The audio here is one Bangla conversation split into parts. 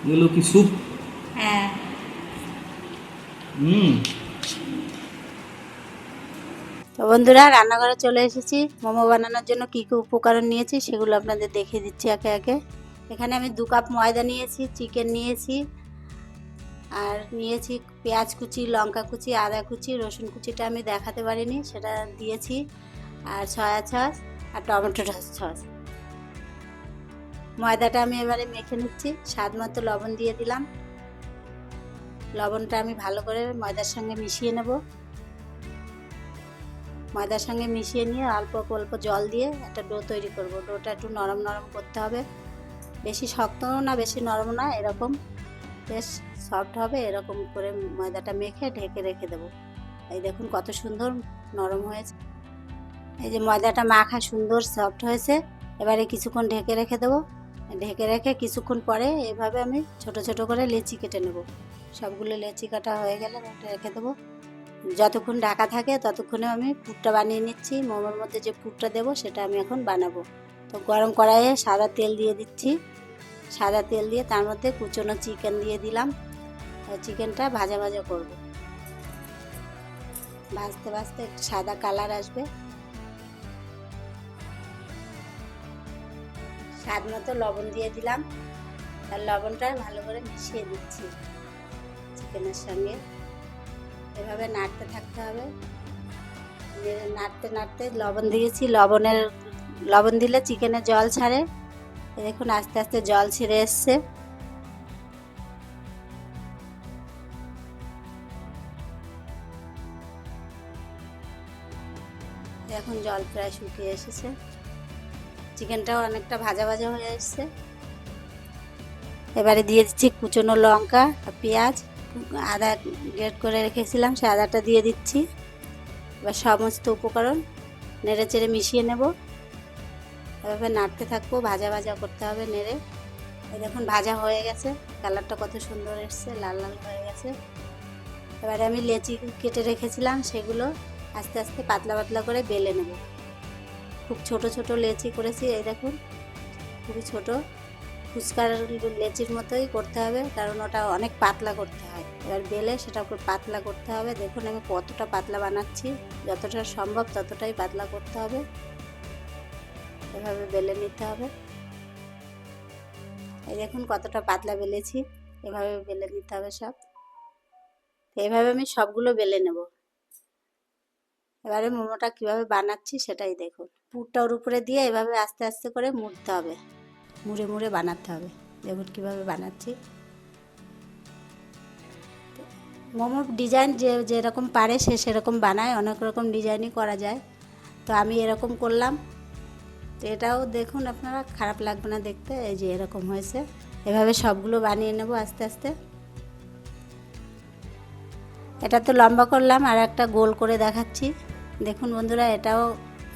এগুলো কি স্যুপ? হ্যাঁ। হুম। তো বন্ধুরা, রান্নাঘরে চলে এসেছি। মোমো বানানোর জন্য কী কী উপকরণ নিয়েছি সেগুলো আপনাদের দেখিয়ে দিচ্ছি একে একে। এখানে আমি 2 কাপ ময়দা নিয়েছি, চিকেন নিয়েছি, আর নিয়েছি পেঁয়াজ কুচি, লঙ্কা কুচি, আদা কুচি, রসুন কুচিটা আমি দেখাতে পারিনি, সেটা দিয়েছি, আর সয়া সস আর টমেটো সস। ময়দাটা আমি এবারে মেখে নিচ্ছি। স্বাদ মতো লবণ দিয়ে দিলাম। লবণটা আমি ভালো করে ময়দার সঙ্গে মিশিয়ে নেব। ময়দার সঙ্গে মিশিয়ে নিয়ে অল্প অল্প জল দিয়ে একটা ডো তৈরি করব। ডোটা একটু নরম নরম করতে হবে, বেশি শক্তও না বেশি নরম না, এরকম বেশ সফট হবে। এরকম করে ময়দাটা মেখে ঢেকে রেখে দেবো। এই দেখুন কত সুন্দর নরম হয়েছে। এই যে ময়দাটা মাখা সুন্দর সফট হয়েছে। এবারে কিছুক্ষণ ঢেকে রেখে দেবো। ঢেকে রেখে কিছুক্ষণ পরে এভাবে আমি ছোট ছোট করে লেচি কেটে নেব। সবগুলো লেচি কাটা হয়ে গেলে রেখে দেবো। যতক্ষণ ঢাকা থাকে ততক্ষণে আমি পুরটা বানিয়ে নিচ্ছি। মোমোর মধ্যে যে পুরটা দেবো সেটা আমি এখন বানাবো। তো গরম কড়াইয়ে সাদা তেল দিয়ে দিচ্ছি। সাদা তেল দিয়ে তার মধ্যে কুচনো চিকেন দিয়ে দিলাম। চিকেনটা ভাজা ভাজা করব। ভাজতে ভাজতে সাদা কালার আসবে। স্বাদ মতো লবণ দিয়ে দিলাম। আর লবণটা ভালো করে মিশিয়ে দিচ্ছি চিকেনের সঙ্গে। এভাবে নাড়তে থাকতে হবে। নাড়তে নাড়তে লবণ দিয়েছি। লবণ দিলে চিকেনে জল ছাড়ে। দেখুন আস্তে আস্তে জল ছেড়ে এসছে। এখন জল প্রায় শুকিয়ে এসেছে। চিকেনটাও অনেকটা ভাজা ভাজা হয়ে এসছে। এবারে দিয়ে দিচ্ছি কুচনো লঙ্কা আর পেঁয়াজ, আদা গ্রেট করে রেখেছিলাম সে আদাটা দিয়ে দিচ্ছি। এবার সমস্ত উপকরণ নেড়ে চেড়ে মিশিয়ে নেব। এভাবে নাড়তে থাকবো, ভাজা ভাজা করতে হবে নেড়ে। এই দেখুন ভাজা হয়ে গেছে, কালারটা কত সুন্দর এসছে, লাল লাল হয়ে গেছে। এবারে আমি লেচি কেটে রেখেছিলাম সেগুলো আস্তে আস্তে পাতলা পাতলা করে বেলে নেব। খুব ছোট ছোট লেচি করেছি, এই দেখুন খুবই ছোট। ফুচকার লেচির মতোই করতে হবে, কারণ ওটা অনেক পাতলা করতে হয়। এবার বেলে সেটা পাতলা করতে হবে। দেখুন আমি কতটা পাতলা বানাচ্ছি, যতটা সম্ভব ততটাই পাতলা করতে হবে। এভাবে বেলে নিতে হবে। এই দেখুন কতটা পাতলা বেলেছি, এভাবে বেলে নিতে হবে সব। এইভাবে আমি সবগুলো বেলে নেব। এবারে মোমোটা কিভাবে বানাচ্ছি সেটাই দেখুন। পুরটা ওর উপরে দিয়ে এভাবে আস্তে আস্তে করে মুড়তে হবে, মুড়ে মুড়ে বানাতে হবে। দেখুন কিভাবে বানাচ্ছি। মোমোর ডিজাইন যে যেরকম পারে সে সেরকম বানায়, অনেক রকম ডিজাইনই করা যায়। তো আমি এরকম করলাম। তো এটাও দেখুন আপনারা, খারাপ লাগবে না দেখতে। এই যে এরকম হয়েছে। এভাবে সবগুলো বানিয়ে নেব আস্তে আস্তে। এটা তো লম্বা করলাম, আর একটা গোল করে দেখাচ্ছি। দেখুন বন্ধুরা, এটাও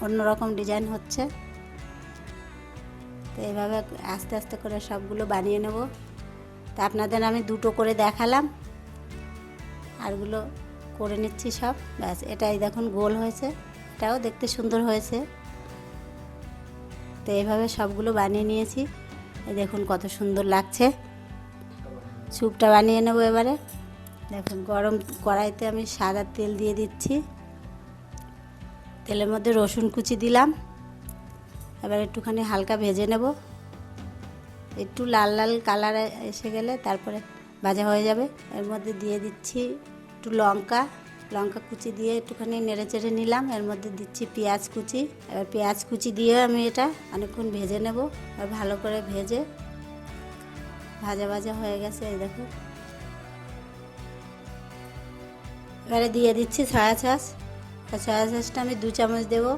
অন্যরকম ডিজাইন হচ্ছে। তো এইভাবে আস্তে আস্তে করে সবগুলো বানিয়ে নেব। তা আপনাদের আমি দুটো করে দেখালাম, আরগুলো করে নিচ্ছি সব। ব্যাস, এটাই দেখুন গোল হয়েছে, এটাও দেখতে সুন্দর হয়েছে। তো এইভাবে সবগুলো বানিয়ে নিয়েছি। এই দেখুন কত সুন্দর লাগছে। স্যুপটা বানিয়ে নেব এবারে। দেখুন গরম কড়াইতে আমি সাদা তেল দিয়ে দিচ্ছি। তেলের মধ্যে রসুন কুচি দিলাম। এবার একটুখানি হালকা ভেজে নেব। একটু লাল লাল কালার এসে গেলে তারপরে ভাজা হয়ে যাবে। এর মধ্যে দিয়ে দিচ্ছি একটু লঙ্কা কুচি দিয়ে একটুখানি নেড়ে চেড়ে নিলাম। এর মধ্যে দিচ্ছি পেঁয়াজ কুচি। এবার পেঁয়াজ কুচি দিয়ে আমি এটা অনেকক্ষণ ভেজে নেব। আর ভালো করে ভেজে ভাজা ভাজা হয়ে গেছে, এই দেখো। এবারে দিয়ে দিচ্ছি সয়া সস। সয়া সসটা আমি 2 চামচ দেবো।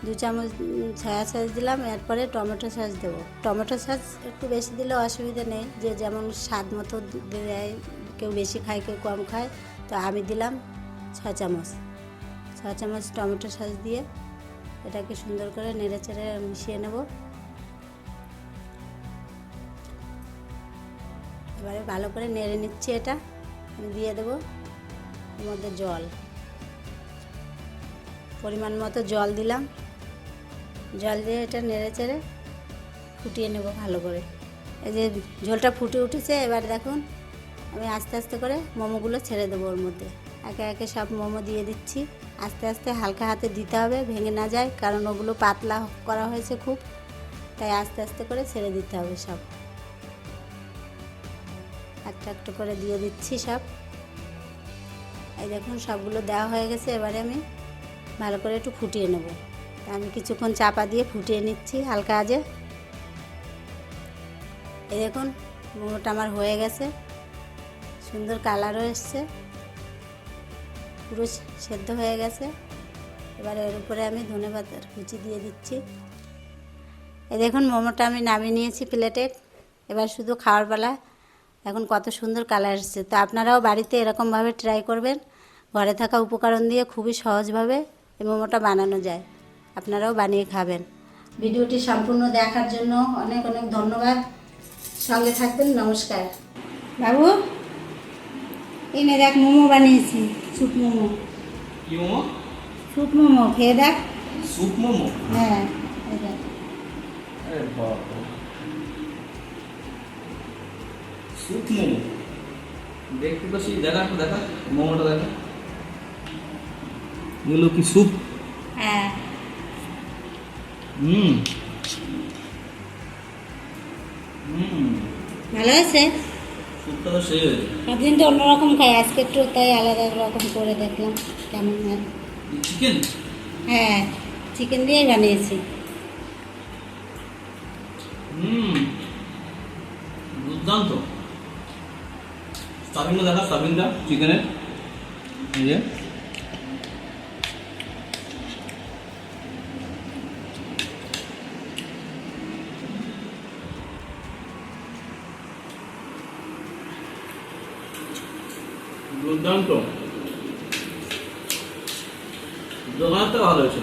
2 চামচ সয়া সস দিলাম। এরপরে টমেটো সস দেবো। টমেটো সস একটু বেশি দিলে অসুবিধা নেই, যে যেমন স্বাদ মতো দেয়, কেউ বেশি খায় কেউ কম খায়। তো আমি দিলাম 6 চামচ। 6 চামচ টমেটো সস দিয়ে এটাকে সুন্দর করে নেড়ে চেড়ে মিশিয়ে নেব। এবারে ভালো করে নেড়ে নিচ্ছি। এটা আমি দিয়ে দেবো এর মধ্যে জল, পরিমাণ মতো জল দিলাম। জল দিয়ে এটা নেড়ে চেড়ে ফুটিয়ে নেব ভালো করে। এই যে ঝোলটা ফুটে উঠেছে। এবার দেখুন আমি আস্তে আস্তে করে মোমোগুলো ছেড়ে দেবো ওর মধ্যে। একে একে সব মোমো দিয়ে দিচ্ছি। আস্তে আস্তে হালকা হাতে দিতে হবে, ভেঙে না যায়, কারণ ওগুলো পাতলা করা হয়েছে খুব, তাই আস্তে আস্তে করে ছেড়ে দিতে হবে সব। একটা একটা করে দিয়ে দিচ্ছি সব। এই দেখুন সবগুলো দেওয়া হয়ে গেছে। এবারে আমি ভালো করে একটু ফুটিয়ে নেব। আমি কিছুক্ষণ চাপা দিয়ে ফুটিয়ে নিচ্ছি হালকা আঁচে। এই দেখুন মোমোটা আমার হয়ে গেছে, সুন্দর কালারও এসছে, পুরো সেদ্ধ হয়ে গেছে। এবার এর উপরে আমি ধনেপাতার কুচি দিয়ে দিচ্ছি। এই দেখুন মোমোটা আমি নামিয়ে নিয়েছি প্লেটে। এবার শুধু খাওয়ার পালা। এখন কত সুন্দর কালার এসছে। তো আপনারাও বাড়িতে এরকমভাবে ট্রাই করবেন। ঘরে থাকা উপকরণ দিয়ে খুবই সহজভাবে এই মোমোটা বানানো যায়। আপনারাও বানিয়ে খাবেন। ভিডিওটি সম্পূর্ণ দেখার জন্য অনেক অনেক ধন্যবাদ। সঙ্গে থাকবেন। নমস্কার। বাবু এনে দেখ, মোমো বানিয়েছি, স্যুপ মোমো। কি মোমো? স্যুপ মোমো, খেয়ে দেখ। স্যুপ মোমো? হ্যাঁ, এই দেখ। আরে বাবা, স্যুপ মোমো দেখতে তো সেই, দেখা একটু দেখা মোমোটা দেখা। এগুলো কি স্যুপ? হ্যাঁ। হুম হুম, ভালো হয়েছে। স্যুপটা তো সেই হয়েছে। একদিন তো অন্যরকম খাই, আজকে একটু তাই আলাদা রকম করে দেখলাম কেমন হয়। চিকেন? হ্যাঁ, চিকেন দিয়েই বানিয়েছি। হুম, দুর্দান্ত। স্টাফিংটা দেখা, স্টাফিংটা চিকেনের। এই যে দুর্দান্ত, দোকানটা ভালো হয়েছে।